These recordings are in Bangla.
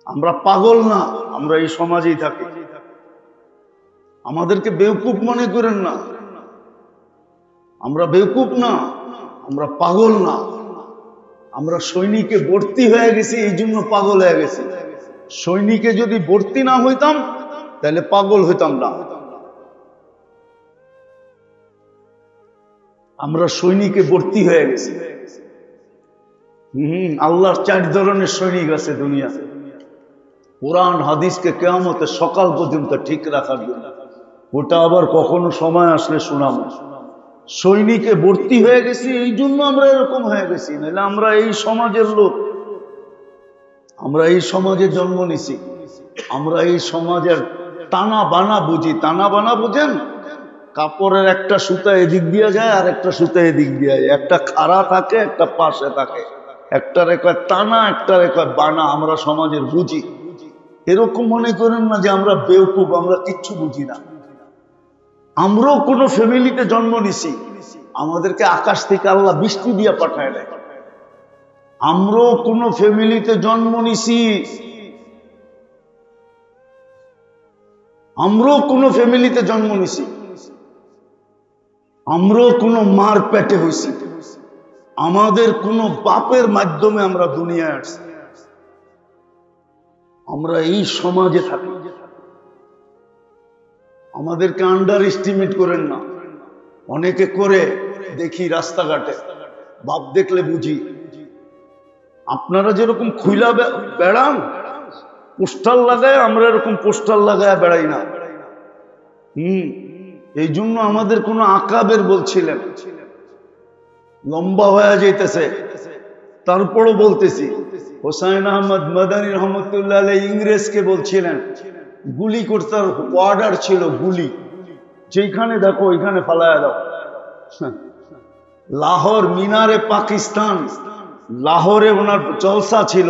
আমরা পাগল না, আমরা এই সমাজেই থাকি। আমাদেরকে বেউকুফ মনে করেন না, আমরা বেউকুফ না, আমরা পাগল না। আমরা সৈনিকে ভর্তি হয়ে গেছি, এই জন্য পাগল হয়ে গেছি। সৈনিকে যদি ভর্তি না হইতাম তাহলে পাগল হইতাম না। আমরা সৈনিকে ভর্তি হয়ে গেছি। আল্লাহর 4 ধরনের সৈনিক আছে দুনিয়াতে, কোরআন হাদিসকে কিয়ামতের সকাল পর্যন্ত ঠিক রাখার জন্য। ওটা আবার কখনো সময় আসলে শোনাবো। সৈনিকে ভর্তি হয়ে গেছি, এই জন্য আমরা এরকম হয়ে গেছি। নাহলে আমরা এই সমাজের লোক, আমরা এই সমাজে জন্ম নিছি, আমরা এই সমাজের টানা বানা বুঝি। টানা বানা বুঝেন? কাপড়ের একটা সুতা এদিক দিয়ে যায় আর একটা সুতা এদিক দিয়ে যায়, একটা খাড়া থাকে একটা পাশে থাকে, একটা রেখা টানা একটা রেখা বানা। আমরা সমাজের বুঝি। এরকম মনে করেন না যে আমরা বেউকুফ, আমরা কিচ্ছু বুঝি না। আমরাও কোনো ফ্যামিলিতে জন্ম নিছি, আমাদেরকে আকাশ থেকে আল্লাহ বৃষ্টি দিয়ে পাঠায় দেয়। আমরাও কোনো ফ্যামিলিতে জন্ম নিছি, আমরাও কোনো ফ্যামিলিতে জন্ম নিছি, আমরাও কোনো মার পেটে হইছি, আমাদের কোনো বাপের মাধ্যমে আমরা দুনিয়ায় আসছি। আমরা এই সমাজে থাকি। আমাদেরকে আন্ডার এস্টিমেট করেন না। অনেকে করে দেখি রাস্তাঘাটে, বাপ দেখলে বুঝি। আপনারা যেরকম খুইলা বেড়ান পোস্টার লাগায়, আমরা এরকম পোস্টার লাগায় বেড়াই না। এই জন্য আমাদের কোনো আকাবের বলছিলেন, লম্বা হয়ে যাইতেছে, তারপরও বলতেছি। হোসাইন আহমদ মাদানী রহমতুল্লাহ আলাইহি ইংরেজকে বলছিলেন, গুলি করতে অর্ডার ছিল, গুলি যেখানে দেখো ওইখানে ফালায়া দাও। লাহোর মিনারে পাকিস্তান, লাহোরে ওনার জলসা ছিল,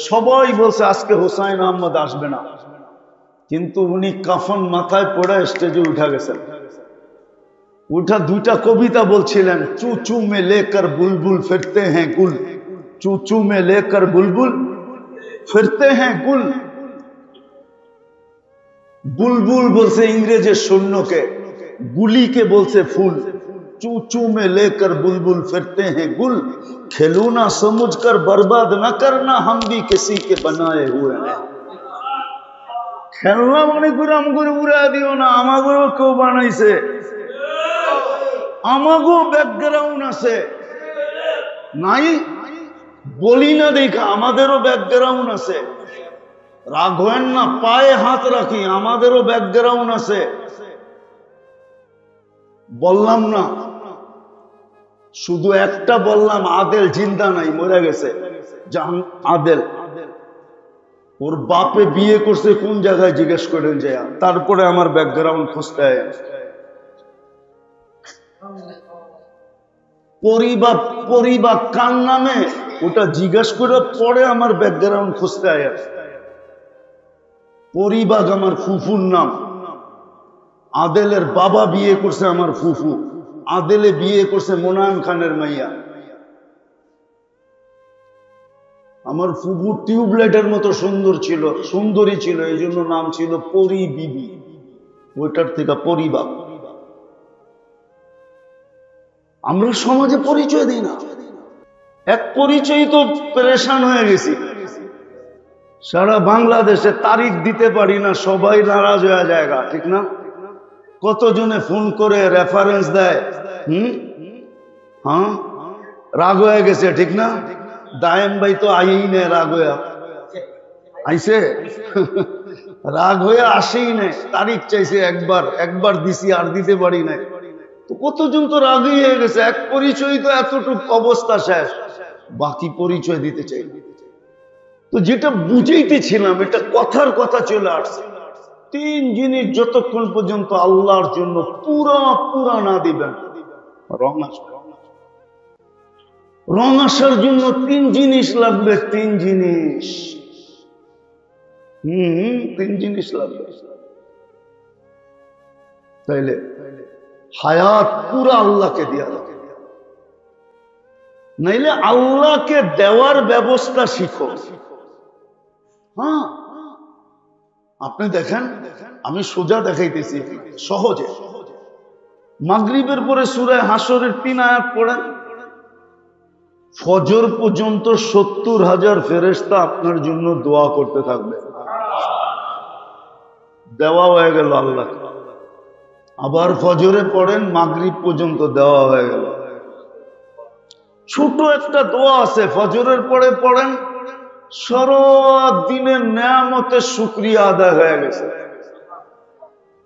সবাই বলছে আজকে হোসাইন আহমদ আসবে না, কিন্তু উনি কাফন মাথায় পড়ে স্টেজে উঠা গেছেন। উঠা 2টা কবিতা বলছিলেন, চুচু মে লেকর বুলবুল ফিরতে হ্যাঁ গুল, চুচু মে লেকর বুলবুল ফিরতে হ্যাঁ গুল। বুলবুল বলছে ইংরেজের সৈন্যকে, গুলিকে বলছে ফুল। চুচু মে লেকর বুলবুল ফিরতে হ্যাঁ গুল, খেলুনা সমঝকর বরবাদ না করনা, হাম ভি কিসি কে বানায়ে হুয়ে হ্যাঁ। খেলনা মনে করে আমগরে উড়া দিও না, আমাগরও কেউ বানাইছে, আমাগো ব্যাকগ্রাউন্ড আছে। নাই বলি না দেখা, আমাদেরও ব্যাকগ্রাউন্ড আছে। রাগ হয়েন না, পায়ে হাত রাখি, আমাদেরও ব্যাকগ্রাউন্ড আছে। বললাম না, শুধু একটা বললাম, আদেল জিন্দা নাই, মরে গেছে। আদেল ওর বাপে বিয়ে করছে কোন জায়গায় জিজ্ঞেস করেন যায়, তারপরে আমার ব্যাকগ্রাউন্ড খুঁজতে হয়। পরিবার কার নামে ওটা জিজ্ঞেস করে পরে আমার ব্যাকগ্রাউন্ড খুঁজতে হয়। পরিবাগ আমার ফুফুর নাম, আদেলের বাবা বিয়ে করছে আমার ফুফু, আদেলে বিয়ে করছে মোনায়েম খানের মাইয়া। আমার ফুফু টিউবলাইটের মতো সুন্দর ছিল, সুন্দরী ছিল, এই জন্য নাম ছিল পরি বিবি, ওইটার থেকে পরিবার। আমরা সমাজে পরিচয় দিই না, এক পরিচয় তো পেরেশান হয়ে গেছি। সারা বাংলাদেশে তারিখ দিতে পারি না, সবাই নারাজ হয়ে জায়গা, ঠিক না? কতজনে ফোন করে রেফারেন্স দেয়, হ্যাঁ রাগ হয়ে গেছে, ঠিক না? দায়েম ভাই তো আইই নে, রাগ হয়ে আইছে, রাগ হয়ে আসেই নেই, তারিখ চাইছে, একবার দিছি আর দিতে পারি নাই। তো কতজন তো রাগই হয়ে গেছে, এক পরিচয় তো এতটুকু অবস্থা শেষ, বাকি পরিচয় দিতে চাই। তো যেটা বুঝাইতেছিলাম, এটা কথার কথা চলে আসছে। 3 জিনিস যতক্ষণ পর্যন্ত আল্লাহর জন্য পুরা না দিবেন, রং আসার জন্য 3 জিনিস লাগবে, 3 জিনিস। 3 জিনিস লাগবে, তাইলে হায়াত পুরা আল্লাহকে দিয়া দাও। নাইলে আল্লাহকে দেওয়ার ব্যবস্থা শিখো। হ্যাঁ, আপনি দেখেন, আমি সোজা দেখাইতেছি সহজে। মাগরিবের পরে সূরা হাসরের 3 আয়াত পড়েন, ফজর পর্যন্ত 70,000 ফেরেশতা আপনার জন্য দোয়া করতে থাকবে। দেওয়া হয়ে গেল আল্লাহ। আবার ফজরে পড়েন, মাগরিব পর্যন্ত দেওয়া হয়ে গেল। ছোট একটা দোয়া আছে, ফজরের পরে পড়েন, সারা দিনের নেয়ামতের শুকরিয়া আদায় হয়ে গেছে।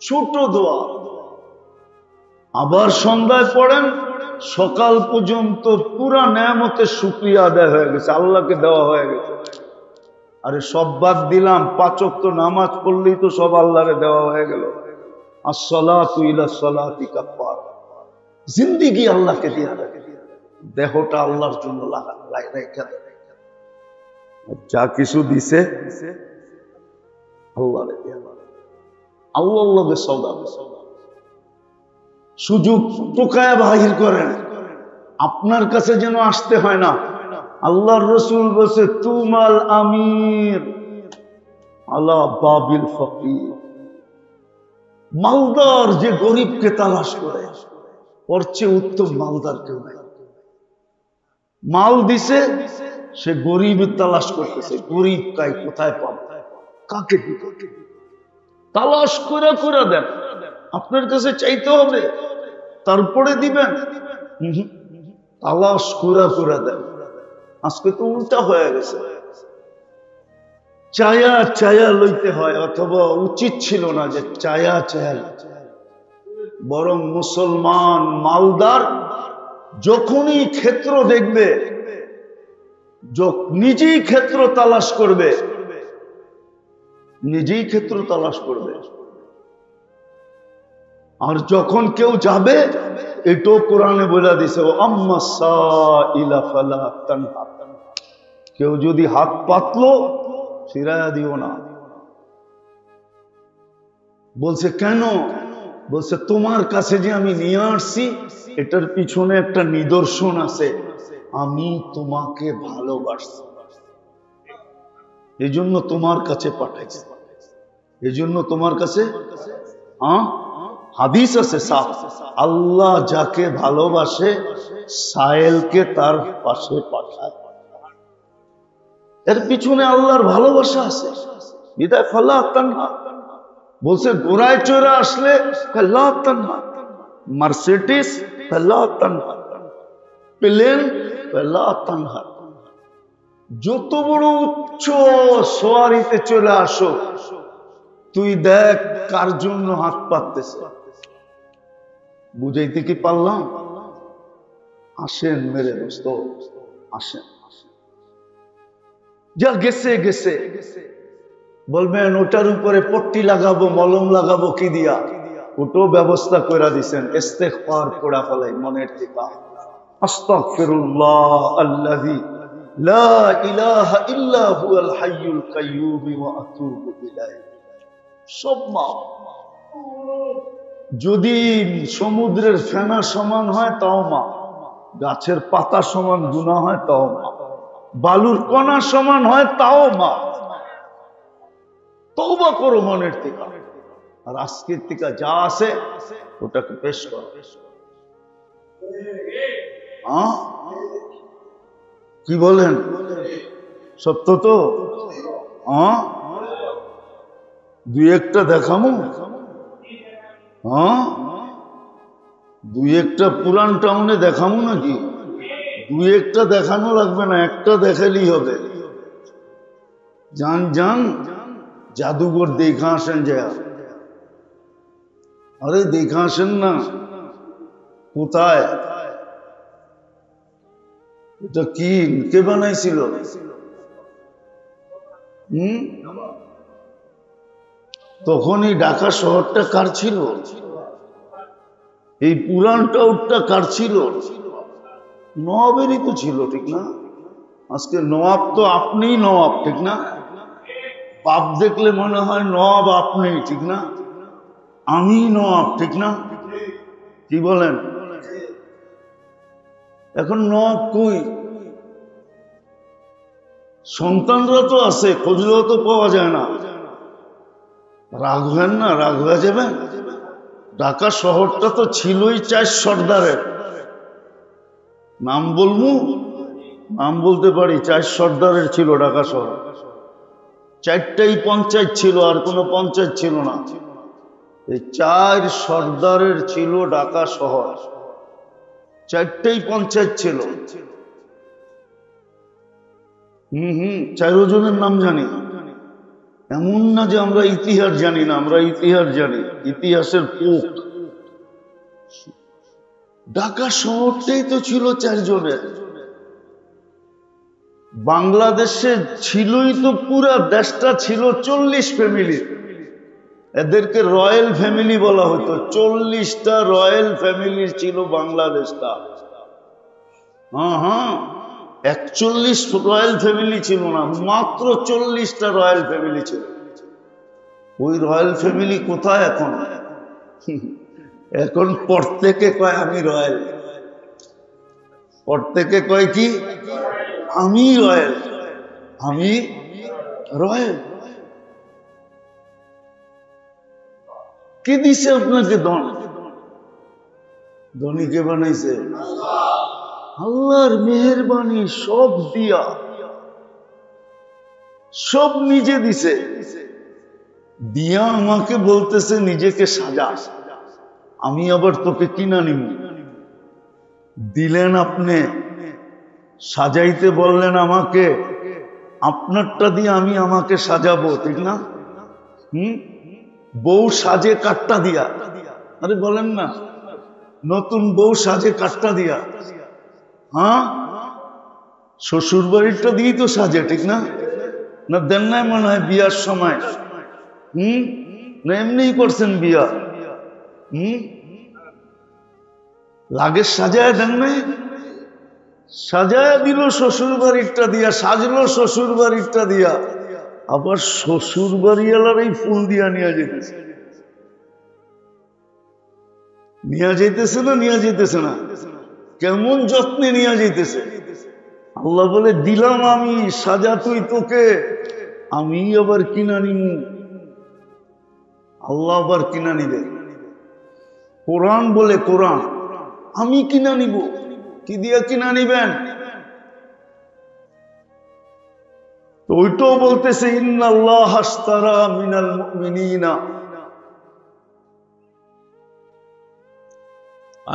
ছোট দোয়া। আবার সন্ধ্যায় পড়েন, সকাল পর্যন্ত পুরা নেয়ামতের শুকরিয়া আদায় হয়ে গেছে, আল্লাহকে দেওয়া হয়ে গেছে। আরে সব বাদ দিলাম, 5 ওয়াক্ত নামাজ পড়লেই তো সব আল্লাহরে দেওয়া হয়ে গেল। আসসালাতু ইলা সালাতি কাফারা। জিন্দেগি আল্লাহকে দিয়া দেয়, দেহটা আল্লাহর জন্য রাখা। যা কিছু দিছে আল্লাহরে দিয়া, আল্লাহর লগে সওদা। সুযোগ টোকায় বাহির করেন, আপনার কাছে যেন আসতে হয় না। আল্লাহর রাসূল বলেছে, তুমাল আমির আলা বাবিল ফকির। মালদার যে গরিবকে তালাশ করে, ওর চেয়ে উত্তম মালদার কেউ নাই। মাল দিছে, সে গরিবের তালাশ করতেছে, গরিব কাই কোথায় পাবো, কাকে দিব, তালাশ করে করে দেন। আপনার কাছে চাইতে হবে, তারপরে দিবেন। তালাশ করে করে দেন। আজকে তো উল্টা হয়ে গেছে, চায়া চায়া লইতে হয়, অথবা উচিত ছিল না যে চায়া চায়া। বরং মুসলমান মালদার যখনই ক্ষেত্র দেখবে, নিজেই ক্ষেত্র তালাশ করবে, নিজেই ক্ষেত্র তালাশ করবে। আর যখন কেউ যাবে, এটাও কোরআনে বলে দিছে, ও আম্মা সাইলা ফালা তানহা। কেউ যদি হাত পাতলো, ফিরায়া দিও না। বলছে কেন? বলছে তোমার কাছে যে আমি নিয়ে আসছি, এটার পিছনে একটা নিদর্শন আছে, আমি তোমাকে ভালোবাসছি, এই জন্য তোমার কাছে পাঠাইছি, এই জন্য তোমার কাছে। হাদিস আছে সাফ, আল্লাহ যাকে ভালোবাসে সায়েলকে তার পাশে পাঠায়। এর পিছনে আল্লাহর ভালোবাসা আছে। বিদায় ফালা তানহা বলছে, ঘোড়ায় চড়ে আসলে ফালা তানহা, মার্সিডিজ ফালা তানহা, প্লেন ফালা তানহা। যত বড় উচ্চ সোয়ারিতে চলে আসো, তুই দেখ কার জন্য হাত পাততেছে। বুঝাইতে কি পারলাম? আসেন মেরে দোস্ত, আসেন। যা গেছে গেছে, বলবেন ওটার উপরে পট্টি লাগাবো, মলম লাগাবো কি দিয়া, ওটাও ব্যবস্থা করে দিছেন। ইস্তেগফার পড়া ফেলাই মনের থেকে, আস্তাগফিরুল্লাহ আল্লাযী লা ইলাহা ইল্লা হুয়াল হাইয়ুল কাইয়্যুম ওয়া আতুবু ইলাইহি। সব মাফ। যদি সমুদ্রের ফেনা সমান হয় তাও মাফ, গাছের পাতা সমান গুনাহ হয় তাও মাফ, বালুর কণা সমান হয় তাও মাফ। তওবা করো মনের থেকে, আর আজকের থেকে যা আছে ওটাকে পেশ করো। কি বলেন? সত্য তো? দুই একটা দেখামো, দুই একটা পুরান টাউনে দেখামো নাকি? দুই একটা দেখানো লাগবে না, একটা দেখালেই হবে। যান যান জাদুঘর দেখা আসেন যা। আরে দেখা আসেন না। কোথায়? এটা কি, কে বানাইছিল? তখন এই ঢাকা শহরটা কার ছিল? এই পুরান টাউনটা কার ছিল? নবাবেরই তো ছিল, ঠিক না? আজকে নবাব তো আপনিই নবাব, ঠিক না? বাপ দেখলে মনে হয় নবাব আপনি, ঠিক না? আমি নবাব, ঠিক না? কি বলেন? এখন নবাব কই? সন্তানরা তো আছে, খুঁজলেও তো পাওয়া যায় না। রাগ হবেন না, রাগ হয়ে যাবেন। ঢাকা শহরটা তো ছিলই 4 সর্দারের। নাম বলবো? নাম বলতে পারি, 4 সর্দারের ছিল ঢাকা শহর। 4টাই পঞ্চায়েত ছিল, আর কোনো পঞ্চায়েত ছিল না। এই 4 সর্দারের ছিল ঢাকা শহর, 4টাই পঞ্চায়েত ছিল। 4 জনের নাম জানি। এমন না যে আমরা ইতিহাস জানি না, আমরা ইতিহাস জানি, ইতিহাসের পোক। ঢাকা শহরটাই তো ছিল 4 জনের। বাংলাদেশে ছিলই তো, পুরা দেশটা ছিল 40 ফ্যামিলি। এদেরকে রয়্যাল ফ্যামিলি বলা হতো। 40টা রয়্যাল ফ্যামিলি ছিল বাংলাদেশটা। হ্যাঁ, 41 রয়্যাল ফ্যামিলি ছিল না, মাত্র 40টা রয়্যাল ফ্যামিলি ছিল। ওই রয়্যাল ফ্যামিলি কোথায় এখন? এখন প্রত্যেকে কয় আমি রয়্যাল, প্রত্যেকে কয় কি আমি রয়্যাল, আমি রয়্যাল। কে দিছে আপনাকে ধন? ধনী কে বানাইছে? আল্লাহর মেহেরবানি, সব দিয়া, সব নিজে দিছে। দিয়া আমাকে বলতেছে নিজেকে সাজা, আমি আবার তোকে কিনা নিব। দিলেন আপনি, সাজাইতে বললেন আমাকে, আপনারটা দিয়ে আমি আমাকে সাজাবো, ঠিক না? বউ সাজে কাটটা দিয়া। আরে বলেন না, নতুন বউ সাজে কাটটা দিয়া। হ্যাঁ, শ্বশুর বাড়িটা দিয়েই তো সাজে, ঠিক না? না দেন নাই মনে হয় বিয়ার সময়? না এমনিই করছেন বিয়া? লাগেজ সাজায় দেন নাই? সাজায় দিল শ্বশুর বাড়িটা দিয়া, সাজলো শ্বশুর বাড়িটা দিয়া। আবার শ্বশুর বাড়িওয়ালার এই ফুল দিয়া নিয়ে যেতেছে। নিয়ে যেতেছে না, নিয়ে যেতেছে না? কেমন যত্নে নিয়ে যেতেছে। আল্লাহ বলে দিলাম আমি, সাজা তুই, তোকে আমি আবার কিনা নিব। আল্লাহ আবার কিনা নিবে। কোরআন বলে, কোরআন আমি কিনা নিব। কি দিয়া কিনা নিবেন? তো ওইটাও বলতেছে ইন্নাল্লাহ আশতারা মিনাল মুমিনিনা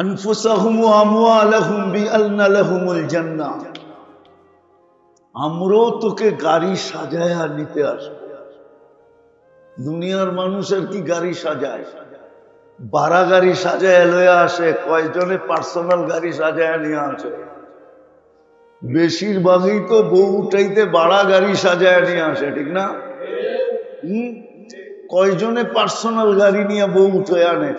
আনফুসাহুম ওয়া আমওয়ালাহুম বিআন্না লাহুমুল জান্নাহ। আমরাও তোকে গাড়ি সাজায়া নিতে আসবো। দুনিয়ার মানুষ আর কি গাড়ি সাজায়? ভাড়া গাড়ি সাজায় লইয়া আসে, কয়জনে পার্সোনাল গাড়ি সাজায় নিয়ে আসে। বেশিরভাগই তো বউ উঠাইতে ভাড়া গাড়ি সাজায় নিয়ে আসে, ঠিক না? কয়জনে পার্সোনাল গাড়ি নিয়ে বউ উঠে আনে?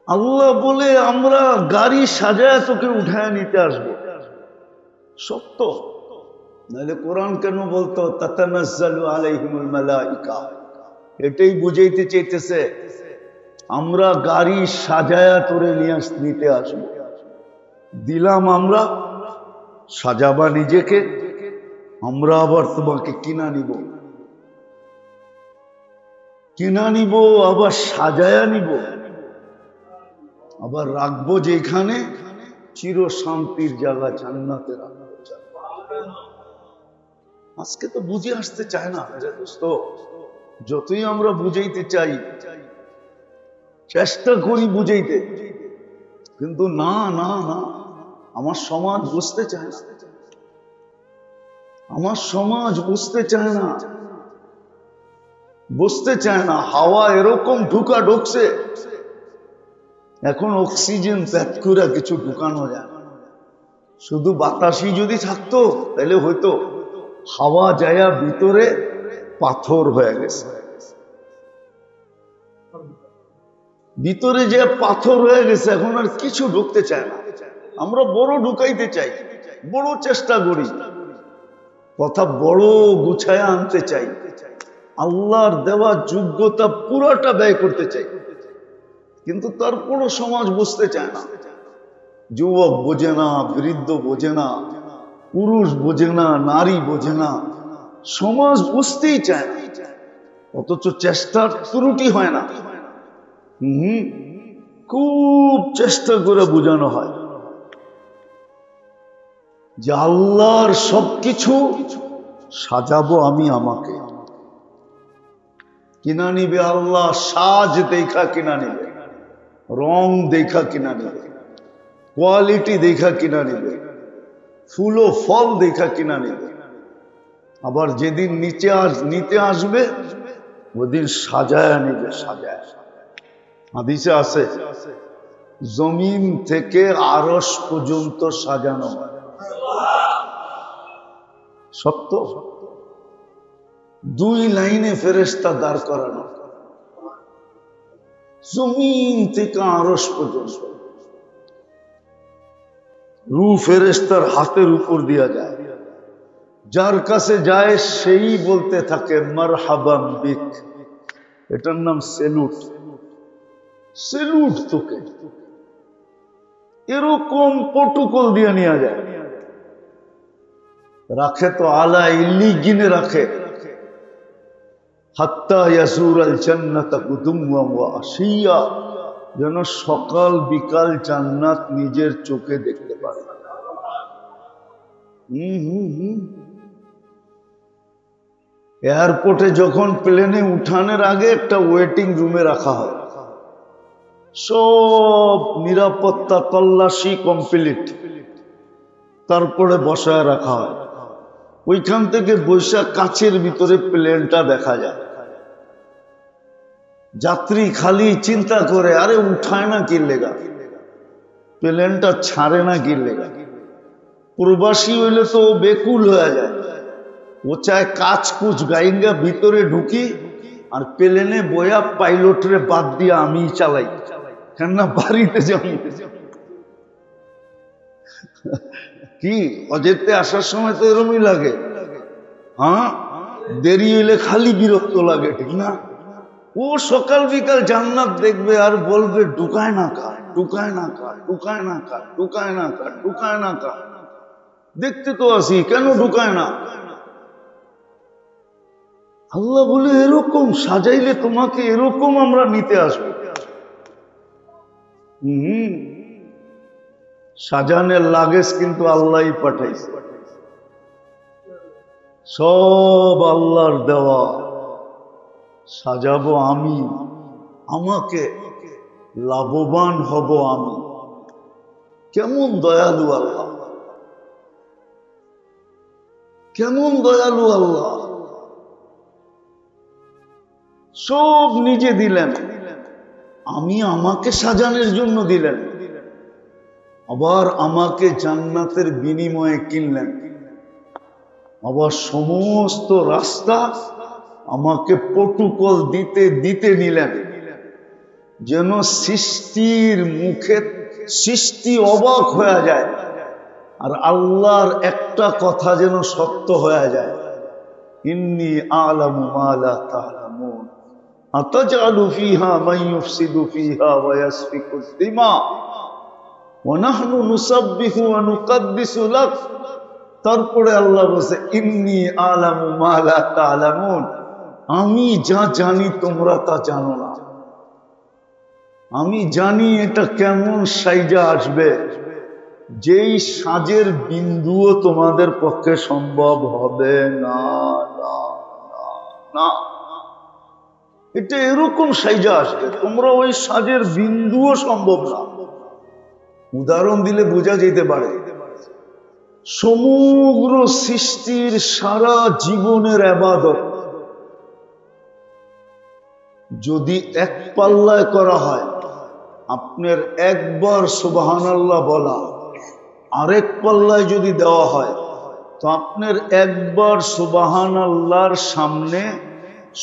আল্লাহ বলে আমরা গাড়ি সাজায় তোকে উঠায় নিতে আসবো। সত্য, নাহলে কোরআন কেন বলতো তাতানাজ্জালু আলাইহিমুল মালাইকা? এটাই বুঝাইতে চাইতেছে আমরা গাড়ি সাজায়া তোরে নিতে আসবো। দিলাম আমরা, সাজাবা নিজেকে, আমরা আবার তোমাকে কিনা নিব, কিনা নিব, আবার সাজায়া নিব, আবার রাখবো যেখানে চির শান্তির জায়গা, জান্নাতে রাখবো। আজকে তো বুঝে আসতে চায় না দোস্ত। যতই আমরা বুঝাইতে চাই, চেষ্টা করি বুঝাইতে, কিন্তু না না না, আমার সমাজ বুঝতে চায় না, আমার সমাজ বুঝতে চায় না, বুঝতে চায় না। হাওয়া এরকম ঢুকছে, এখন অক্সিজেন ত্যাগ করে কিছু ঢুকানো যায় না। শুধু বাতাসই যদি থাকতো তাহলে হয়তো, হাওয়া যায়া ভিতরে পাথর হয়ে গেছে, ভিতরে যে পাথর হয়ে গেছে, এখন আর কিছু ঢুকতে চায় না। আমরা বড় ঢুকাইতে চাই, বড় চেষ্টা করি, কথা বড় গুছায়া আনতে চাই, আল্লাহর দেওয়া যোগ্যতা পুরোটা ব্যয় করতে চাই, কিন্তু তারপরও সমাজ বুঝতে চায় না। যুবক বোঝে না, বৃদ্ধ বোঝে না, পুরুষ বোঝে না, নারী বোঝে না, সমাজ বুঝতেই চায় না, অথচ চেষ্টার ত্রুটি হয় না। খুব চেষ্টা করে বোঝানো হয় যে আল্লাহর সবকিছু সাজাবো আমি, আমাকে কিনা নিবে আল্লাহ, সাজ দেখা কিনা নিবে, রং দেখা কিনা নিবে, কোয়ালিটি দেখা কিনা নিবে, ফুল ও ফল দেখা কিনা নিবে। আবার যেদিন নিতে আসবে ওদিন সাজায় নিবে, সাজায়। হাদিসে আছে জমিন থেকে আরশ পর্যন্ত সাজানো হয়। সত্য, 2 লাইনে ফেরেশতা দাঁড় করানো, জমিন থেকে আরশ পর্যন্ত। রূহ ফেরেশতার হাতের উপর দিয়া যায়, যার কাছে যায় সেই বলতে থাকে মারহাবাম বিক, এটার নাম সেলুট, সেলুট তোকে। এরকম প্রটোকল দিয়ে নিয়ে যায়, রাখে তো আলা ইল্লিগিনে রাখে, হাত্তা ইয়াসুর আল জান্নাতা কুতুমওয়া ওয়া আশিয়া, যেন সকাল বিকাল জান্নাত নিজের চোখে দেখতে পারে। এয়ারপোর্টে যখন প্লেনে উঠানোর আগে একটা ওয়েটিং রুমে রাখা হয়, সব নিরাপত্তা তল্লাশি কমপ্লিট, তারপরে বসায় রাখা হয়। ওইখান থেকে বৈশাখ কাছের ভিতরে প্লেনটা দেখা যায়। যাত্রী খালি চিন্তা করে, আরে উঠায় না কি লেগা, প্লেনটা ছাড়ে না কি লেগা। প্রবাসী হইলে তো বেকুল হয়ে যায়, ও চায় কাজ কুচ গাইঙ্গা ভিতরে ঢুকি আর প্লেনে বয়া পাইলটরে বাদ দিয়ে আমি চালাই, কেননা বাড়িতে যাই। কি অজেতে আসার সময় তো এরমই লাগে, হ্যাঁ, দেরি হইলে খালি বিরক্ত লাগে, ঠিক না? ও সকাল বিকাল জান্নাত দেখবে আর বলবে ঢুকায় না কার, ঢুকায় না কার, ঢুকায় না কার, ঢুকায় না কার, ঢুকায় না কার। দেখতে তো আসি, কেন ঢুকায় না? আল্লাহ বলে এরকম সাজাইলে তোমাকে এরকম আমরা নিতে আসবো। সাজানের লাগেজ কিন্তু আল্লাহই পাঠাইছে, সব আল্লাহর দেওয়া। সাজাবো আমি, আমাকে লাভবান হব আমি। কেমন দয়ালু আল্লাহ, কেমন দয়ালু আল্লাহ। সব নিজে দিলেন, আমি আমাকে সাজানোর জন্য দিলেন, আবার আমাকে জান্নাতের বিনিময়ে কিনলেন, আবার সমস্ত রাস্তা আমাকে প্রটোকল দিতে দিতে নিলেন, যেন সৃষ্টির মুখে সৃষ্টি অবাক হয়ে যায় আর আল্লাহর একটা কথা যেন সত্য হয়ে যায়। ইন্নী আ'লামু মা লা তা'লামুন আতাজআলু ফীহা মান ইউফসিদু ফীহা ওয়া ইয়াসফিকুদ দিমা ওয়া নাহনু নুসাব্বিহু ওয়া নুকাদ্দিসু লাক। তারপরে আল্লাহ বলেছে ইন্নী আ'লামু মা লা তা'লামুন, আমি যা জানি তোমরা তা জানো না। আমি জানি এটা কেমন সাইজা আসবে, যেই সাজের বিন্দুও তোমাদের পক্ষে সম্ভব হবে না, না, না, না। এটা এরকম সাইজা আসবে, তোমরা ওই সাজের বিন্দুও সম্ভব না। উদাহরণ দিলে বোঝা যেতে পারে, সমগ্র সৃষ্টির সারা জীবনের ইবাদত যদি এক পাল্লায় করা হয়, আপনার একবার সুবহানাল্লাহ বলা আরেক পাল্লায় যদি দেওয়া হয়, তো আপনার একবার সুবহানাল্লাহর সামনে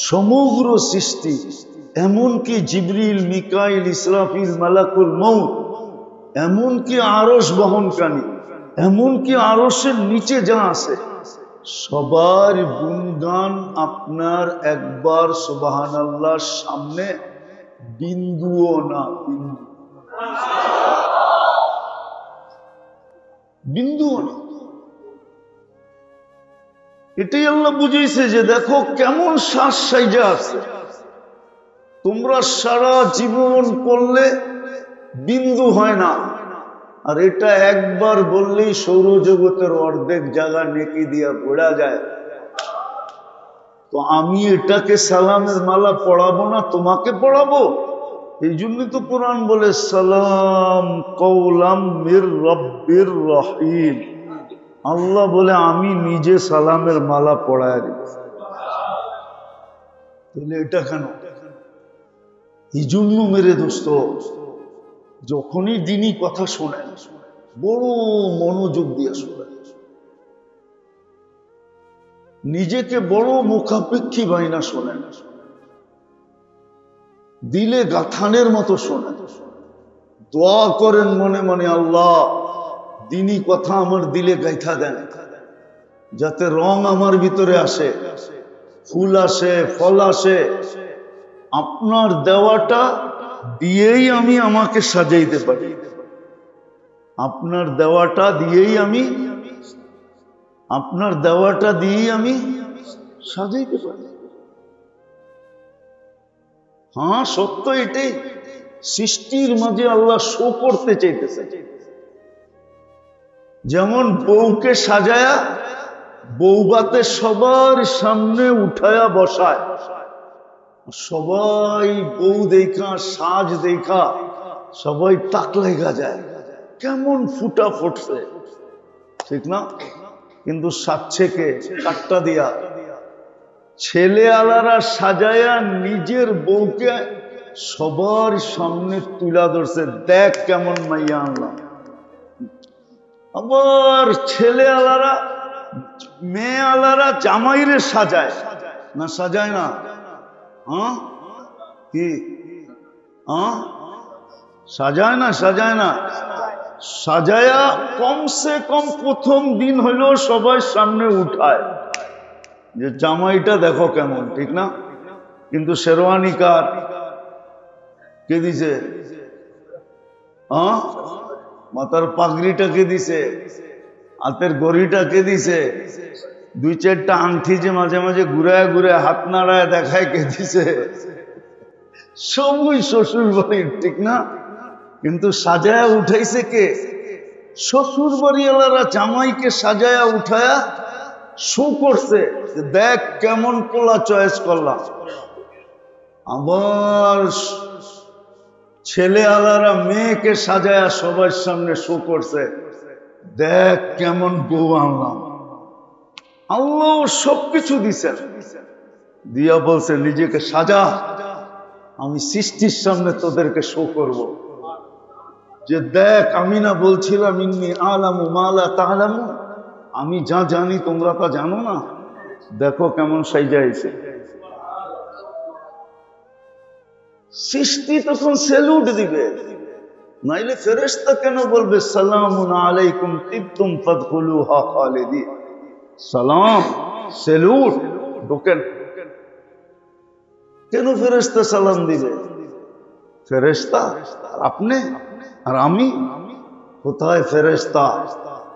সমগ্র সৃষ্টি, এমনকি জিবরিল, মিকাইল, ইসরাফিল, মালাকুল মউত, এমনকি আরশ বহনকারী, এমনকি আরশের নিচে যা আছে, সবার গুণগান আপনার একবার সুবহানাল্লাহর সামনে বিন্দুও না, বিন্দু, বিন্দুও না। এটাই আল্লাহ বুঝাইছে যে দেখো কেমন শ্বাস সাইজা আছে, তোমরা সারা জীবন করলে বিন্দু হয় না, আর এটা একবার বললেই সৌরজগতের অর্ধেক জায়গা নেকি দিয়া পড়া যায়। তো আমি এটাকে সালামের মালা পড়াবো না, তোমাকে পড়াবো? এই জন্যই তো কোরআন বলে সালাম কওলাম মির রব্বির রহিম। আল্লাহ বলে আমি নিজে সালামের মালা পড়ায় দিই। তাহলে এটা কেন? এই জন্য মেরে দোস্ত, যখনই দিনই কথা শোনেন বড় মনোযোগ দিয়ে শোনেন, নিজেকে বড় মুখাপেক্ষী বাইনা শোনেন, দিলে গাথানের মতো শোনেন, দোয়া করেন মনে মনে, আল্লাহ দিনই কথা আমার দিলে গাইথা দেন, যাতে রং আমার ভিতরে আসে, ফুল আসে, ফল আসে, আপনার দেওয়াটা দিয়েই আমি আমাকে সাজাইতে পারি, আপনার দেওয়াটা দিয়েই আমি সাজাইতে পারি। হ্যাঁ সত্য এটাই, সৃষ্টির মাঝে আল্লাহ শো করতে চাইতেছে। যেমন বউকে সাজায়া বউবাতে সবার সামনে উঠায়া বসায়, সবাই বউ দেখা সাজ দেখা সবাই তাক লাগা যায়, কেমন ফুটা ফুটছে, ঠিক না? কিন্তু সাচ্ছে কে? কাটটা দিয়া। ছেলে আলারা সাজায়া নিজের বউকে সবার সামনে তুলা ধরছে, দেখ কেমন মাইয়া আনলাম। আবার ছেলে আলারা মেয়ে আলারা জামাইরে সাজায় না, সাজায় না? হ্যাঁ কি সাজায় না? সাজায় না? সাজায়া কমসে কম প্রথম দিন হইলেও সবাই সামনে উঠায় যে জামাইটা দেখো কেমন, ঠিক না? কিন্তু শেরওয়ানি কার? কে দিছে? মাথার পাগড়িটা কে দিছে? হাতের গড়িটা কে দিছে? দুই চারটা আংটি যে মাঝে মাঝে ঘুরায় ঘুরায় হাত নাড়ায় দেখায় কে দিছে? সবই শ্বশুর বাড়ির, ঠিক না? কিন্তু সাজায়া উঠাইছে কে? শ্বশুর বাড়িওয়ালারা জামাইকে সাজায়া উঠায়া শো করছে, দেখ কেমন পোলা চয়েস করলাম। আবার ছেলে আলারা মেয়েকে সাজায়া সবার সামনে শো করছে, দেখ কেমন বউ আনলাম। আল্লাহ সবকিছু দিছেন, দিয়া বলছে নিজেকে সাজা, আমি সৃষ্টির সামনে তোদেরকে শো করব, যে দেখ আমি না বলছিলাম ইন্নী আলামু মা লা তা'লামু, আমি যা জানি তোমরা তা জানো না, দেখো কেমন সাইজাইছে। সৃষ্টি তখন সেলুট দিবে, নাইলে ফেরেশতা কেন বলবে সালামুন আলাইকুম তিবতুম ফাদখুলুহা খালিদিন, সালাম সেলুট ঢোকেন। কেন ফেরেশতা সালাম দিবে? ফেরেশতা আর আপনি আর আমি? কোথায় ফেরেশতা?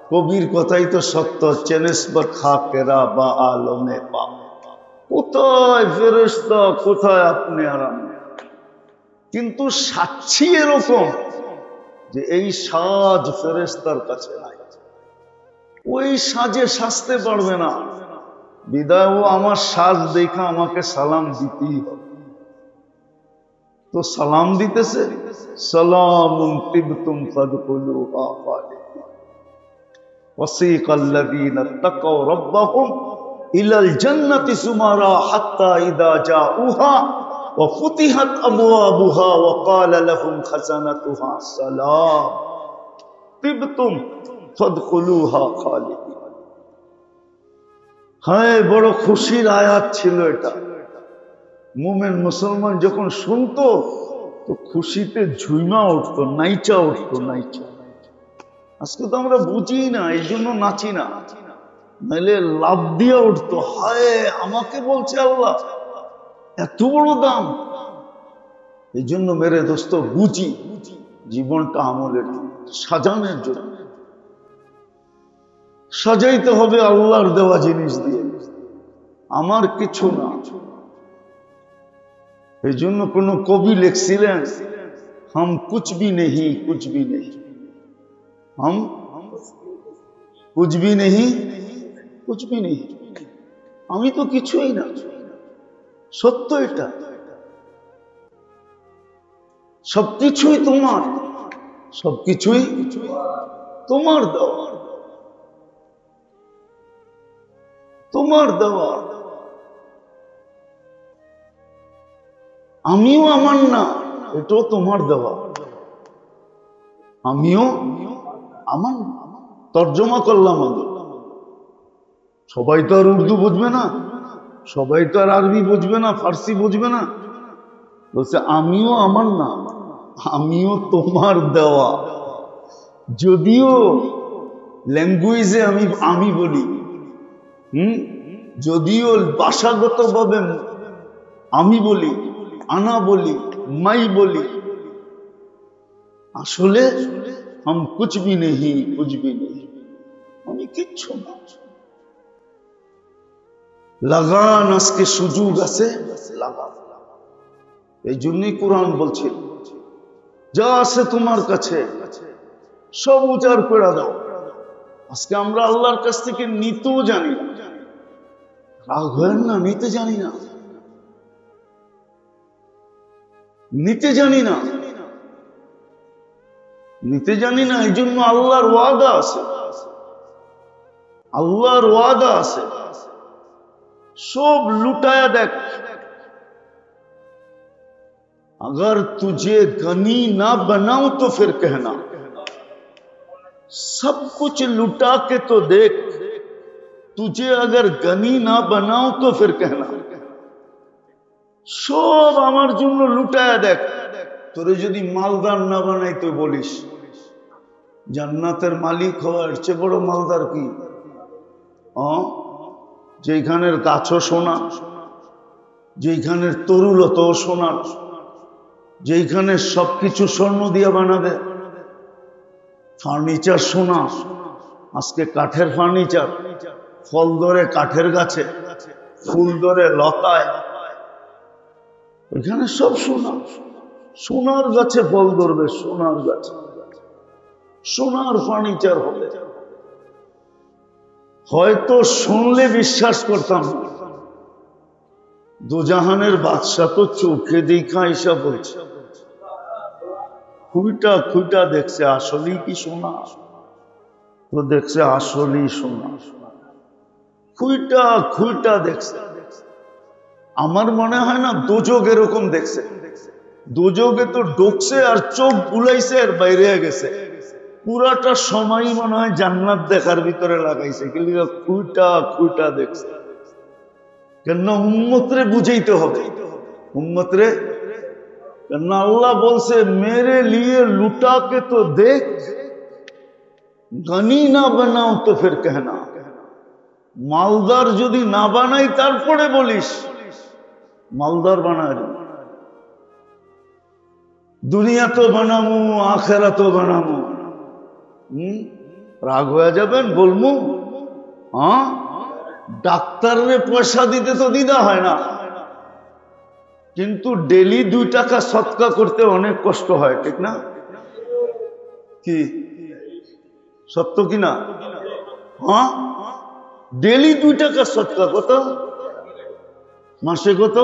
কবির কথাই তো সত্য, চেনেসবত খাকেরা বা আলমে পা। কোথায় ফেরেশতা, কোথায় আপনি আর আমি? কিন্তু সাচ্ছি এরকম যে এই সাজ ফেরেশতার কাছে নাই, ওই সাজে সাজতে পারবে না, বিদায় ও আমার সাজ দেখা আমাকে সালাম দিতেই হবে। তো সালাম দিতেছে, সালামুন তিবতুম ফাদখুলুহা খালিদিন ওয়াসিকাল্লাযীনা তাকাউ রাব্বাহুম ইলাল জান্নাতি যুমারা হাত্তা ইযা জাউহা ওয়া ফুতিহাত আবওয়াবুহা ওয়া ক্বালা লাহুম খাজানাতুহা সালাম তিবতুম ফাদখুলুহা খালিদিন। হ্যাঁ, বড় খুশির আয়াত ছিল এটা। মুমিন মুসলমান যখন শুনতো তো খুশিতে ঝুইমা উঠতো, নাইচা উঠতো, নাইচা। আজকে তো আমরা বুঝি না, এই জন্য নাচি না, নাইলে লাভ দিয়ে উঠতো, হায় আমাকে বলছে আল্লাহ, এত বড় দাম। এই জন্য মেরে দোস্ত বুঝি জীবনটা আমলের জন্য, সাজানোর জন্য। সাজাইতে হবে আল্লাহর দেওয়া জিনিস দিয়ে। আমার কিছু না। এই জন্য কোন কবি লিখছিলেন, हम कुछ भी नहीं, कुछ भी नहीं, हम कुछ भी नहीं, कुछ भी नहीं। আমি তো কিছুই না। সত্য এটা। সবকিছুই তোমার, সবকিছুই তোমার দেওয়া, তোমার দেওয়া। আমিও আমার না, এটাও তোমার দেওয়া। আমিও আমার না। তর্জমা করলাম আমি। সবাই তো আর উর্দু বুঝবে না, সবাই তো আর আরবি বুঝবে না, ফার্সি বুঝবে না। বলছে আমিও আমার না, আমিও তোমার দেওয়া। যদিও ল্যাঙ্গুয়েজে আমি বলি, যদিও ভাষাগতভাবে আমি বলি, আনা বলি, মাই বলি, আসলে हम कुछ भी नहीं, कुछ भी नहीं, আমি কিচ্ছু না। লাগান, আজকে সুযোগ আছে, লাগান। এই জন্যই কোরআন বলছে যা আছে তোমার কাছে সব উজাড় করে দাও। আজকে আমরা আল্লাহর কাছ থেকে নিতেও জানি না। রাগ হয় না, নিতে জানি না, নিতে জানি না, নিতে জানি না। এই জন্য আল্লাহর ওয়াদা আছে, আল্লাহর ওয়াদা আছে, सब लुटाया देख। अगर तुझे गनी ना बनाऊं तो फिर कहना, सब कुछ लुटा के तो देख, तुझे अगर गनी ना बनाऊं तो फिर कहना। सब আমার জন্য লুটায়া দেখ, তোরে যদি মালদার না বানাই তুই বলিস জান্নাতের মালিক হওয়ার চেয়ে বড় মালদার কি? যেখানের গাছও সোনা, যেখানের তরুলতা সোনার, যেখানে সবকিছু স্বর্ণ দিয়ে বানাবে, ফার্নিচার সোনা, আজকে কাঠের ফার্নিচার, ফল ধরে কাঠের গাছে, ফুল ধরে লতায়, এখানে সব সোনা। সোনার গাছে ফল ধরবে, সোনার গাছে সোনার ফার্নিচার হবে। হয়তো শুনলে বিশ্বাস করতাম না, দুজাহানের বাদশা তো চোখে দেখা এসব বলছে, খুঁটা খুঁটা দেখছে আসলেই কি সোনা, তো দেখছে আসলেই সোনা, খুঁটা খুঁটা দেখছে। আমার মনে হয় না দোজক এরকম দেখছে, দোজকে তো ঢুকছে আর চোখ বুলাইছে আর বাইরে গেছে, পুরাটা সময় মনে হয় জান্নাত দেখার ভিতরে লাগাইছে, কিন্তু খুঁটা খুঁটা দেখছে। কেন? উম্মতরে বুঝাইতে হবে, উম্মতরে। কেন আল্লাহ বলছে মেরে লিয়ে লুটা কে তো দেখ, গনি না বানাও তো ফির कहना। মালদার যদি না বানাই তারপরে বলিস মালদার বানায়। দুনিয়া তো বানামু, আখেরা তো বানামু। রাগ হয়ে যাবেন বলমু, ডাক্তারে পয়সা দিতে তো দ্বিধা হয় না, কিন্তু ডেলি 2 টাকা সৎকা করতে অনেক কষ্ট হয়, ঠিক না? কি সত্য কিনা? ডেলি 2 টাকা সৎকা কত? মাসে কত?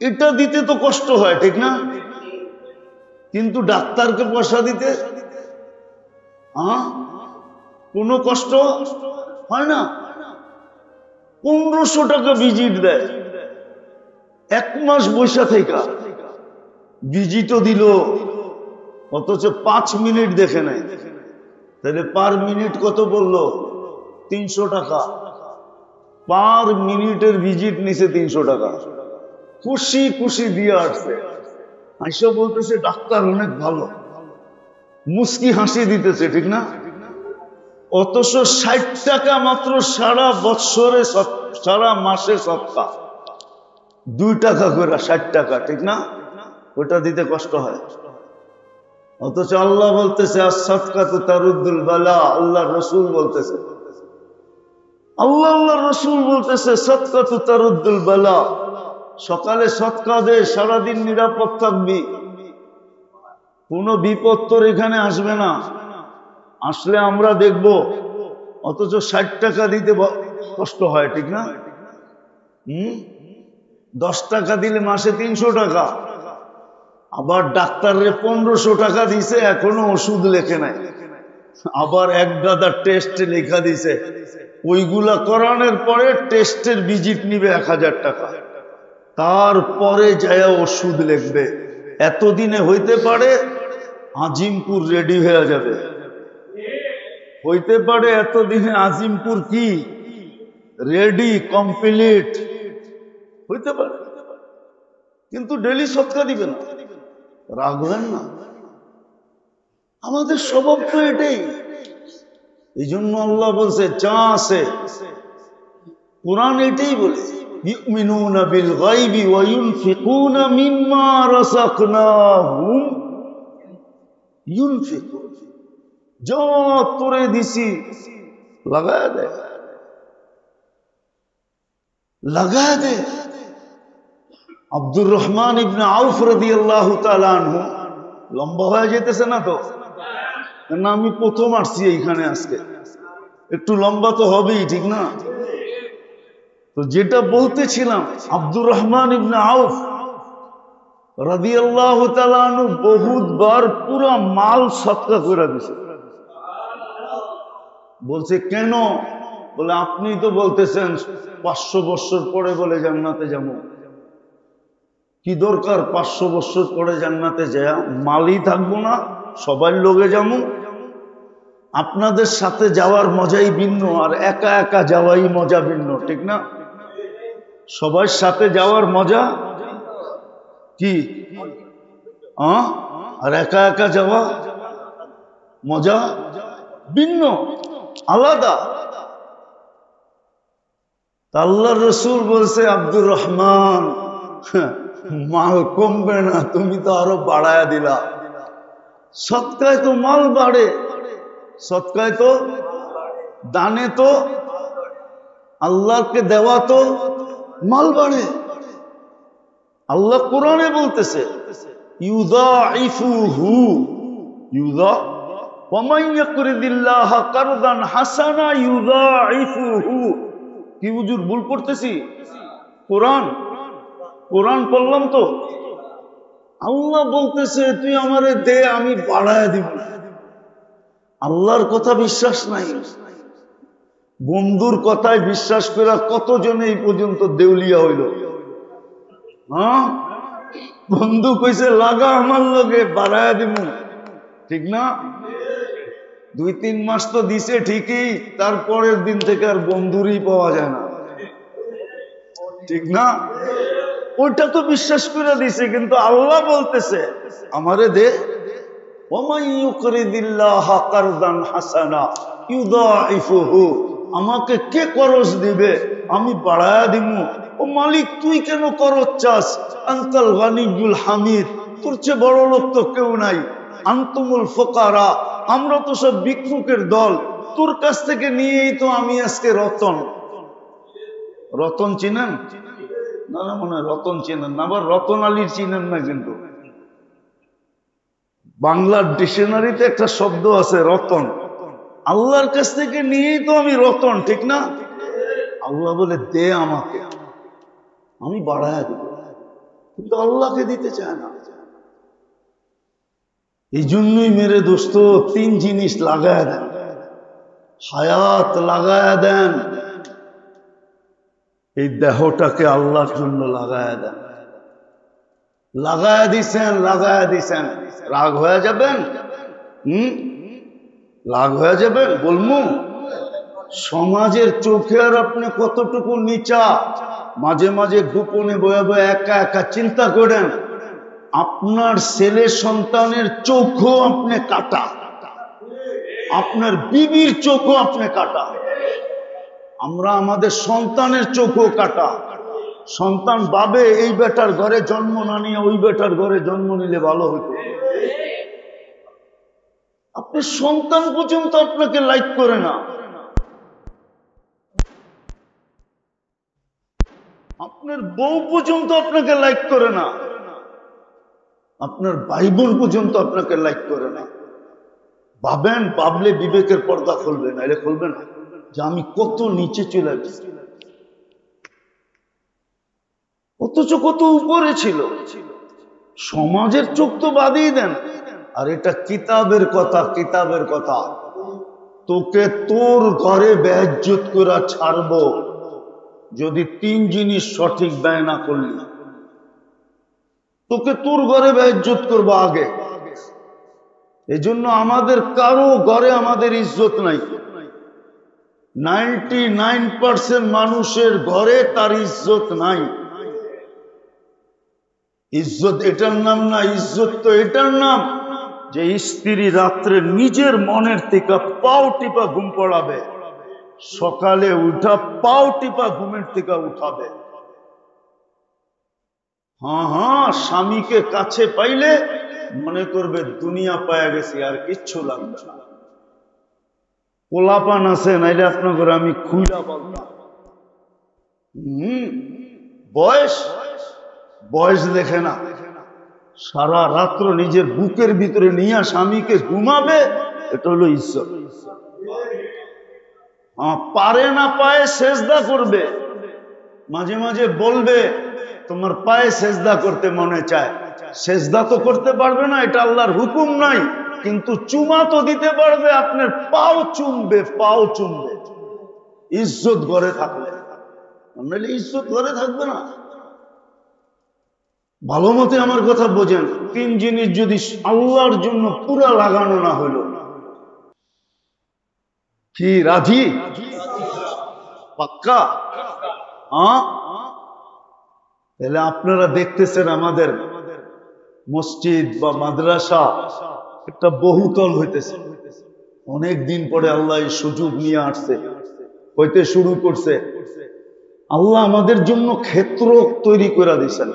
এটা দিতে তো কষ্ট হয়, ঠিক না? কিন্তু ডাক্তারকে পয়সা দিতে কোনো কষ্ট হয় না। 1500 টাকা ভিজিট দেয়, 1 মাস বৈশা থেকে ভিজিটও দিল, অথচ 5 মিনিট দেখে নাই। তাহলে পার মিনিট কত বললো? 300 টাকা। পার মিনিটের ভিজিট নিছে 300 টাকা। খুশি খুশি দিয়ে আসছে, আইসা বলতেছে ডাক্তার অনেক ভালো, মুস্কি হাসি দিতেছে, ঠিক না? অথচ 60 টাকা মাত্র সারা বছরে, সারা মাসে সৎকা 2 টাকা করে 60 টাকা, ঠিক না? ওটা দিতে কষ্ট হয়। অথচ আল্লাহ বলতেছে আর সৎকা তো তারুদ্দুল বালা, আল্লাহ রসুল বলতেছে আল্লাহ রসুল বলতেছে সদকা তু তারুদ্দুল বালা, সকালে সদকা দে, সারাদিন নিরাপদ থাকবি, কোনো বিপদ তোর এখানে আসবে না। আসলে আমরা দেখব, অথচ 60 টাকা দিতে কষ্ট হয়, ঠিক না? 10 টাকা দিলে মাসে 300 টাকা, আবার ডাক্তাররে 1500 টাকা দিছে, এখনো ওষুধ লেখে নাই, আবার এক গাদা টেস্ট লেখা দিছে, ওইগুলা করানোর পরে টেস্টের ভিজিট নিবে 1000 টাকা, তারপরে যায় ওষুধ লিখবে। এতদিনে হইতে পারে আজিমপুর রেডি হয়ে যাবে, হইতে পারে এতদিনে আজিমপুর কি রেডি কমপ্লিট হইতে পারে, কিন্তু ডেলি সৎকা দিবে না। রাখবেন না, আমাদের স্বভাব তো এটাই। এই জন্য আল্লাহ বলছে যা আছে, কোরআন এটাই বলে, ইউমিনুনা বিল গায়বি ওয়া ইউনফিকুনা মিম্মা রাযাকনাহুম ইউনফিকুন, যা তোরে দিছি লাগায়া দে, লাগায়া দে। আব্দুর রহমান ইবনে আউফ রাদিয়াল্লাহু তাআলা আনহু, লম্বা হয়ে যেতেছে না তো, না আমি প্রথম আসছি এইখানে, আজকে একটু লম্বা তো হবেই, ঠিক না? তো যেটা বলতেছিলাম, আব্দুর রহমান ইবনে আউফ রাদিয়াল্লাহু তাআলা আনহু বহুতবার পুরা মাল সদকা করে দিয়েছে। বলছে কেন? বলে আপনি তো বলতেছেন 500 বছর পরে বলে জান্নাতে যাবো, কি দরকার 500 বছর পরে জান্নাতে যায়, মালই থাকবো না, সবার লোকে যাবো, আপনাদের সাথে যাওয়ার মজাই ভিন্ন, আর একা একা যাওয়াই মজা ভিন্ন, ঠিক না? সবার সাথে যাওয়ার মজা কি, আর একা একা যাওয়া মজা ভিন্ন, আলাদা। আল্লাহ রসুল বলছে আব্দুর রহমান, মাল কমবে না, তুমি তো আরো বাড়ায়া দিলা। সৎকায় তো মাল বাড়ে, সৎকায় তো দানে তো আল্লাহকে দেওয়া তো মাল বাড়ে। আল্লাহ কোরআনে বলতেছে ইউযাইফুহু, ইউযা ওয়া মান ইয়াকরিদিল্লাহ কারদান হাসানা ইউযাইফুহু। কি হুজুর ভুল পড়তেছি? কোরআন কোরআন পড়লাম তো। আল্লাহ বলতেছে তুই আমারে দে, আমি বাড়ায় দিব। আল্লাহর কথা বিশ্বাস নাই, বন্ধুর কথায় বিশ্বাস করে কতজনে এই পর্যন্ত দেউলিয়া হইল। বন্ধু কইছে লাগা আমার লগে, বাড়ায় দিব, ঠিক না? 2-3 মাস তো দিছে ঠিকই, তারপরের দিন থেকে আর বন্ধুরই পাওয়া যায় না, ঠিক না? ওইটা তো বিশ্বাস করে দিছে, কিন্তু আল্লাহ বলতেছে আমারে দে, আমাকে কে করজ দিবে, আমি বাড়ায়া দিব। ও মালিক তুই কেন করজ চাস? আনতাল গানিয়ুল হামিদ, তোর চেয়ে বড় লোক তো কেউ নাই। আনতুমুল ফুকারা, আমরা তো সব ভিক্ষুকের দল, তোর কাছ থেকে নিয়েই তো আমি আজকে রতন। রতন চিনেন না? না মনে হয় রতন চিনেন না, আবার রতন আলীর চিনেন না, কিন্তু বাংলার ডিকশনারিতে একটা শব্দ আছে রতন। আল্লাহর কাছ থেকে নিয়েই তো আমি রতন, ঠিক না? আল্লাহ বলে দে আমাকে, আমি বাড়ায় দেব, কিন্তু আল্লাহকে দিতে চায় না। এই জন্যই মেরে দোস্ত 3 জিনিস লাগায় দেন, হায়াত লাগায় দেন, এই দেহটাকে আল্লাহর জন্য লাগায় দেন। লাগায় দিছেন, লাগায় দিছেন, রাগ হয়ে যাবেন, রাগ হয়ে যাবেন বলমু। সমাজের চোখে আর আপনি কতটুকু নিচা, মাঝে মাঝে গোপনে বয়ে বয়ে একা একা চিন্তা করেন। আপনার ছেলে সন্তানের চোখও আপনি কাটা, আপনার বিবির চোখও আপনি কাটা। আমরা আমাদের সন্তানের চোখও কাটা। সন্তান ভাবে এই বেটার ঘরে জন্ম না নিয়ে ওই বেটার ঘরে জন্ম নিলে ভালো হতো। আপনি সন্তান পর্যন্ত আপনাকে লাইক করে না। আপনার বউ পর্যন্ত আপনাকে লাইক করে না, আপনার ভাই বোন পর্যন্ত আপনাকে লাইক করে না। ভাবেন, ভাবলে বিবেকের পর্দা খুলবে না, এটা খুলবে না যে আমি কত নিচে চলে গেছি, অথচ কত উপরে ছিল। সমাজের চোখ তো বাদই দেন, আর এটা কিতাবের কথা, কিতাবের কথা। তোকে তোর ঘরে বেইজ্জত করে ছাড়বো যদি তিন জিনিস সঠিক ব্যয় না করলি। তোকে তোর ঘরে বেইজ্জত করবো আগে। এই জন্য আমাদের কারো ঘরে আমাদের ইজ্জত নাই। 99% মানুষের ঘরে তার ইজ্জত নাই। ইজ্জত এটার নাম না, ইজ্জত তো এটার নাম যে স্ত্রী রাত্রে নিজের মনের থেকে পাও টিপা ঘুম পড়াবে, সকালে উঠা পাও টিপা ঘুমের থেকে উঠাবে। হ্যাঁ হ্যাঁ, স্বামীকে কাছে পাইলে মনে করবে দুনিয়া পায়া গেছি, আর কিচ্ছু লাগবে না। পোলাপান আছে, নাইলে আপনার ঘরে আমি খুইলা বলতাম। বয়স বয়স দেখে না, সারা রাত্র নিজের বুকের ভিতরে নিয়ে স্বামীকে ঘুমাবে, এটা হলো ইজ্জত। পারে না পায়ে সেজদা করবে, মাঝে মাঝে বলবে তোমার পায়ে সেজদা করতে মনে চায়। সেজদা তো করতে পারবে না, এটা আল্লাহর হুকুম নাই, কিন্তু চুমা তো দিতে পারবে, আপনার পাও চুমবে, পাও চুমবে। ইজ্জত ঘরে থাকলে, নাহলে ইজ্জত ঘরে থাকবে না। ভালো মতে আমার কথা বোঝেন। তিন জিনিস যদি আল্লাহর জন্য পুরা লাগানো না হলো, কি রাজি? পাক্কা? তাহলে আপনারা দেখতেছেন আমাদের মসজিদ বা মাদ্রাসা একটা বহুতল হইতেছে। অনেক দিন পরে আল্লাহ এই সুযোগ নিয়ে আসছে, হইতে শুরু করছে। আল্লাহ আমাদের জন্য ক্ষেত্র তৈরি করে দিয়েছেন।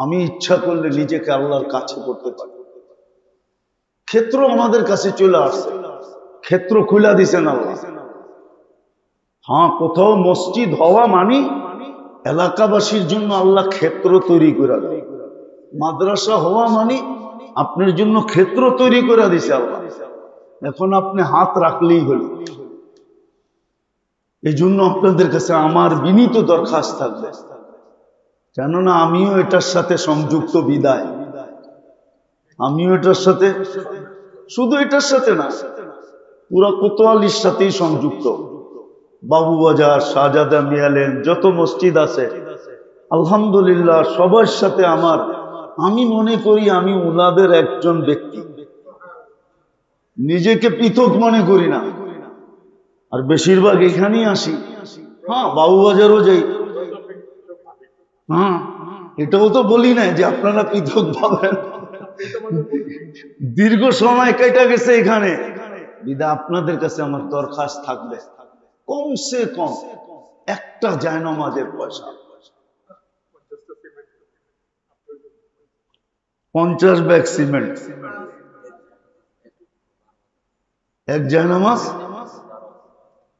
আমি ইচ্ছা করলে নিজেকে আল্লাহর কাছে করতে পারি। ক্ষেত্র আমাদের কাছে চলে আসছে, ক্ষেত্র খুলে দিছেন আল্লাহ। হ্যাঁ, কোথাও মসজিদ হওয়া মানি এলাকাবাসীর জন্য আল্লাহ ক্ষেত্র তৈরি করে দেয়। মাদ্রাসা হওয়া মানি আপনার জন্য ক্ষেত্র তৈরি করে দিছে আল্লাহ। এখন আপনি হাত রাখলেই হল। এই জন্য আপনাদের কাছে আমার বিনীত দরখাস্ত থাকবে, কেননা আমিও এটার সাথে সংযুক্ত বিদায়। আমিও এটার সাথে, শুধু এটার সাথে না, পুরা কোতোয়ালির সাথেই সংযুক্ত। বাবুবাজার, শাহজাদা মিয়ালেন, যত মসজিদ আছে আলহামদুলিল্লাহ সবার সাথে আমার, আমি মনে করি আমি উনাদের একজন ব্যক্তি, নিজেকে পৃথক মনে করি না। আর বেশিরভাগ এখানেই আসি। হ্যাঁ, বাবুবাজারও যাই। হ্যাঁ, এটাও তো বলি না যে আপনারা পৃথক পাবেন। দীর্ঘ সময় কেটে গেছে এখানে, বিধায় আপনাদের কাছে আমার দরখাস্ত থাকবে, কমসে কম একটা জায়নামাজের পয়সা, 50 ব্যাগ সিমেন্ট, এক জায়নামাজ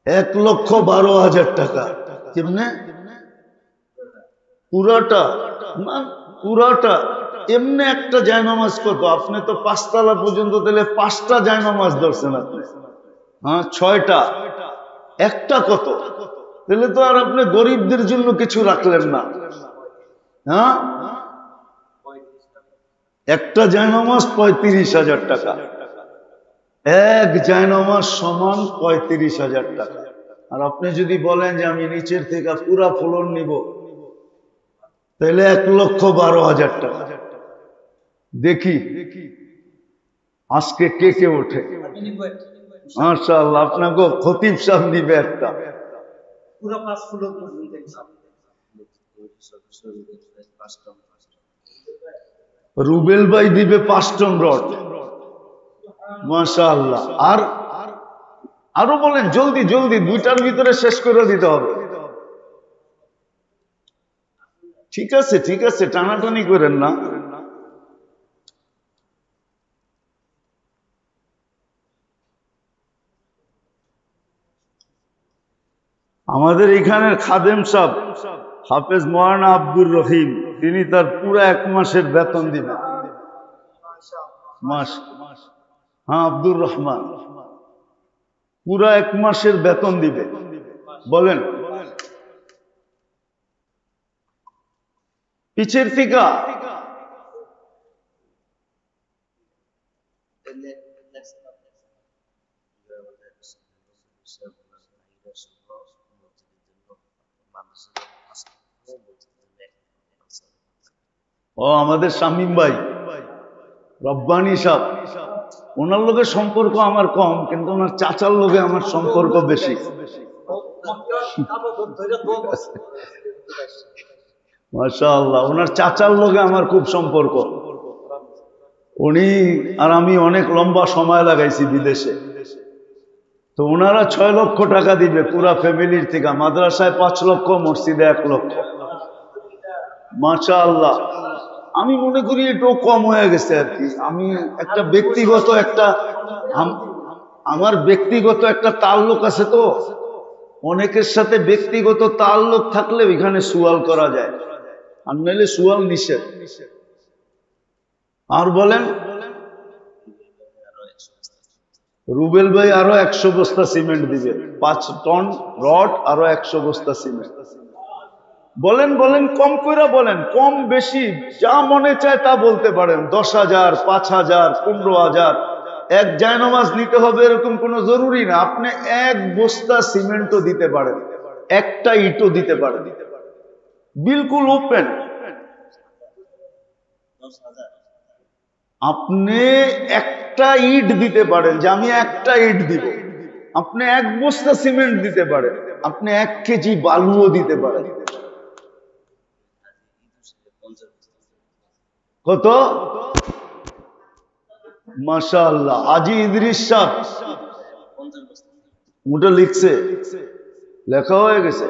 1,12,000 টাকা। কেমনে? পুরাটা না, পুরাটা এমনি একটা জায়নামাজ কত? আপনি তো 5 তলা পর্যন্ত দিলে 5টা জায়নামাজ ধরছেন আপনি। হ্যাঁ, 6টা, একটা কত? তাহলে তো আর আপনি গরিবদের জন্য কিছু রাখলেন না। হ্যাঁ, একটা জায়নামাজ 35,000 টাকা, এক জায়নামাজ সমান 35,000 টাকা। আর আপনি যদি বলেন যে আমি নিচের থেকে পুরা ফ্লোর নিব, তাহলে 1,12,000 টাকা। দেখি আজকে কে কে ওঠে। মাশাআল্লাহ, আপনাকে খতিব সাহেব নিবে একটা। রুবেল ভাই দিবে 5 টন রড। মাশাআল্লাহ। আর আরো বলেন, জলদি জলদি, 2টার ভিতরে শেষ করে দিতে হবে। ঠিক আছে ঠিক আছে, টানাটানি করেন না। আমাদের এখানের খাদেম সাহেব হাফেজ মৌলানা আব্দুর রহিম, তিনি তার পুরো 1 মাসের বেতন দিবেন। মাস, হ্যাঁ, আব্দুর রহমান পুরো 1 মাসের বেতন দিবে। বলেন পিছের থেকে ও আমাদের শামীম ভাই রব্বানী সাহেব, ওনার লোকের সম্পর্ক আমার কম, কিন্তু ওনার চাচার লোকে আমার সম্পর্ক বেশি। মাশাআল্লাহ, ওনার চাচার লোকে আমার খুব সম্পর্ক। উনি আর আমি অনেক লম্বা সময় লাগাইছি বিদেশে। তো ওনারা 6 লক্ষ টাকা দিবে পুরা ফ্যামিলির থেকে, মাদ্রাসায় 5 লক্ষ, মসজিদে 1 লক্ষ। মাশাআল্লাহ, আমি মনে করি এটাও কম হয়ে গেছে আর কি। আমি একটা ব্যক্তিগত আমার ব্যক্তিগত একটা তাল্লুক আছে, তো অনেকের সাথে ব্যক্তিগত তাল্লুক থাকলে ওইখানে সুয়াল করা যায়, আর নাহলে সুয়াল নিষেধ। আর বলেন রুবেল ভাই আরো 100 বস্তা সিমেন্ট দিবে, 5 টন রড, আরো 100 বস্তা সিমেন্ট। বলেন বলেন, কম করে বলেন, কম বেশি যা মনে চায় তা বলতে পারেন। 10,000, 5,000, 15,000। এক জায়নামাজ নিতে হবে এরকম কোনো জরুরি না। আপনি 1 বস্তা সিমেন্টও দিতে পারেন, একটা ইটও দিতে পারেন, বিলকুল ওপেন। আপনি একটা ইট দিতে পারেন, যে আমি একটা ইট দিব। আপনি 1 বস্তা সিমেন্ট দিতে পারেন, আপনি 1 কেজি বালুও দিতে পারেন। কত? মাশাআল্লাহ, আজি ইদ্রিস সাহেব ওটা লিখছে, লেখা হয়ে গেছে।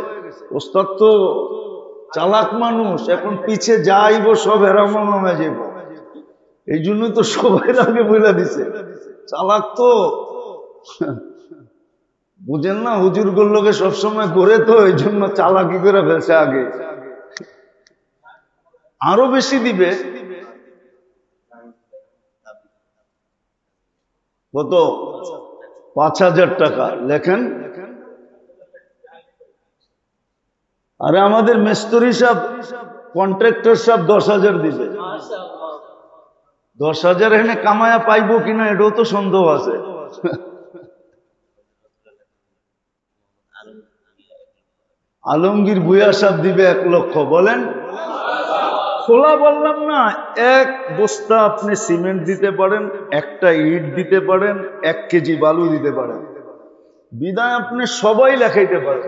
ওস্তাদ তো চালাক মানুষ, এখন পিছে যাইব সব হেরামন নামে যাব, এই জন্য তো সবাই আগে বলে দিছে। চালাক তো বুঝেন না, হুজুর গুলোকে সবসময় করে, তো এই জন্য চালাকি করে ফেলছে আগে। আরো বেশি দিবে। কত? 5,000 টাকা লেখেন। আরে আমাদের মিস্ত্রি সাহেব, কন্ট্রাক্টর সাহেব 10,000 দিবে। 10,000 এখানে কামায়া পাইবো কিনা এটাও তো সন্দেহ আছে। আলমগীর ভুইয়া সাহেব দিবে 1 লক্ষ। বলেন খোলা বললাম না, 1 বস্তা আপনি সিমেন্ট দিতে পারেন, একটা ইট দিতে পারেন, 1 কেজি বালু দিতে পারেন, বিদায় আপনি সবাই লেখাইতে পারেন।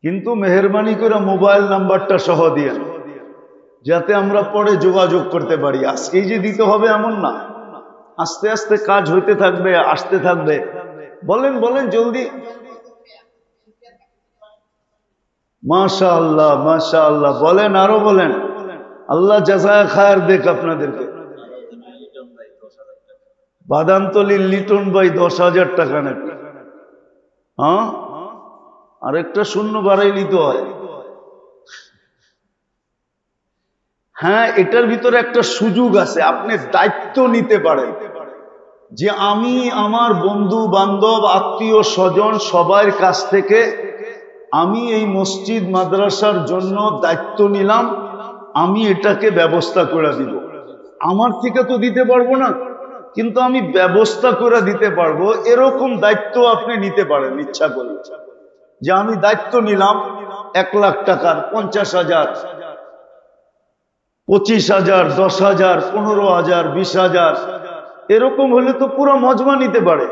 কিন্তু মেহরবানি করে মোবাইল নাম্বারটা সহ দিয়েন, যাতে আমরা পরে যোগাযোগ করতে পারি। আজকেই যে দিতে হবে এমন না, আস্তে আস্তে কাজ হইতে থাকবে, আসতে থাকবে। বলেন বলেন জলদি। মাশাআল্লাহ মাশাআল্লাহ, বলেন আরো বলেন। আল্লাহ জাযায়ে খায়ের দেখ আপনাদেরকে। বাদামতলির লিটন ভাই 10,000 টাকা নাকি? হ্যাঁ, আরেকটা শূন্য বাড়াই নিতে হয়। হ্যাঁ, এটার ভিতরে একটা সুযোগ আছে, আপনি দায়িত্ব নিতে পারেন যে আমি আমার বন্ধু বান্ধব আত্মীয় স্বজন সবার কাছ থেকে আমি এই মসজিদ মাদ্রাসার জন্য দায়িত্ব নিলাম, আমি এটাকে ব্যবস্থা করে দিব। আমার থেকে তো দিতে পারবো না, কিন্তু আমি ব্যবস্থা করে দিতে পারবো। এরকম দায়িত্ব আপনি নিতে পারেন ইচ্ছা করলে, যে আমি দায়িত্ব নিলাম 1 লাখ টাকার, 50,000, 25,000, 10,000, 15,000, 20,000, এরকম হলে তো পুরো মজমা নিতে পারে।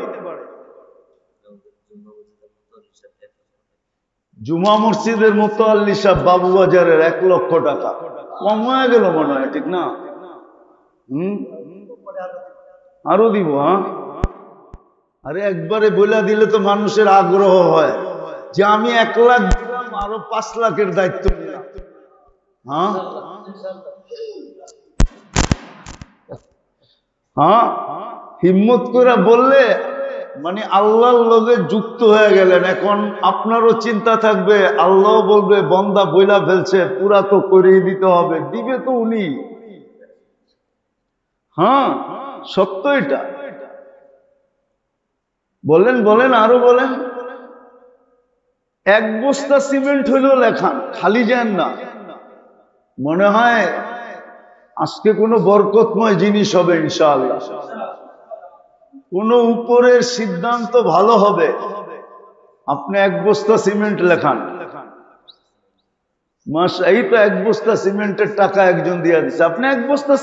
জুমা মসজিদের মুতাল্লি সাহেব বাবুবাজারের 1 লক্ষ টাকা। কম হয়ে গেল মনে হয়, ঠিক না? আরো দিব। হ্যাঁ, আরে একবারে বলে দিলে তো মানুষের আগ্রহ হয় যে আমি 1 লাখ দিলাম, আরো 5 লাখের দায়িত্ব নিলাম। হ্যাঁ হ্যাঁ, হিম্মত করে বললে মানে আল্লাহর লগে যুক্ত হয়ে গেলেন। এখন আপনারও চিন্তা থাকবে, আল্লাহ বলবে বন্দা বইলা ফেলছে, পুরা তো করিয়ে দিতে হবে, দিবে তো উনি। হ্যাঁ, সত্য এটা। বলেন বলেন, আরো বলেন। এক বস্তা সিমেন্ট হইলেও লেখান, খালি যান না। মনে হয় আজকে কোনো বরকতময় জিনিস হবে ইনশাআল্লাহ। কোন উপরের সিদ্ধান্ত ভালো হবে। আপনি এক বস্তা সিমেন্ট লেখান, মাস এই তো এক বস্তা সিমেন্টের টাকা একজন দিয়ে দিচ্ছে, আপনি এক বস্তা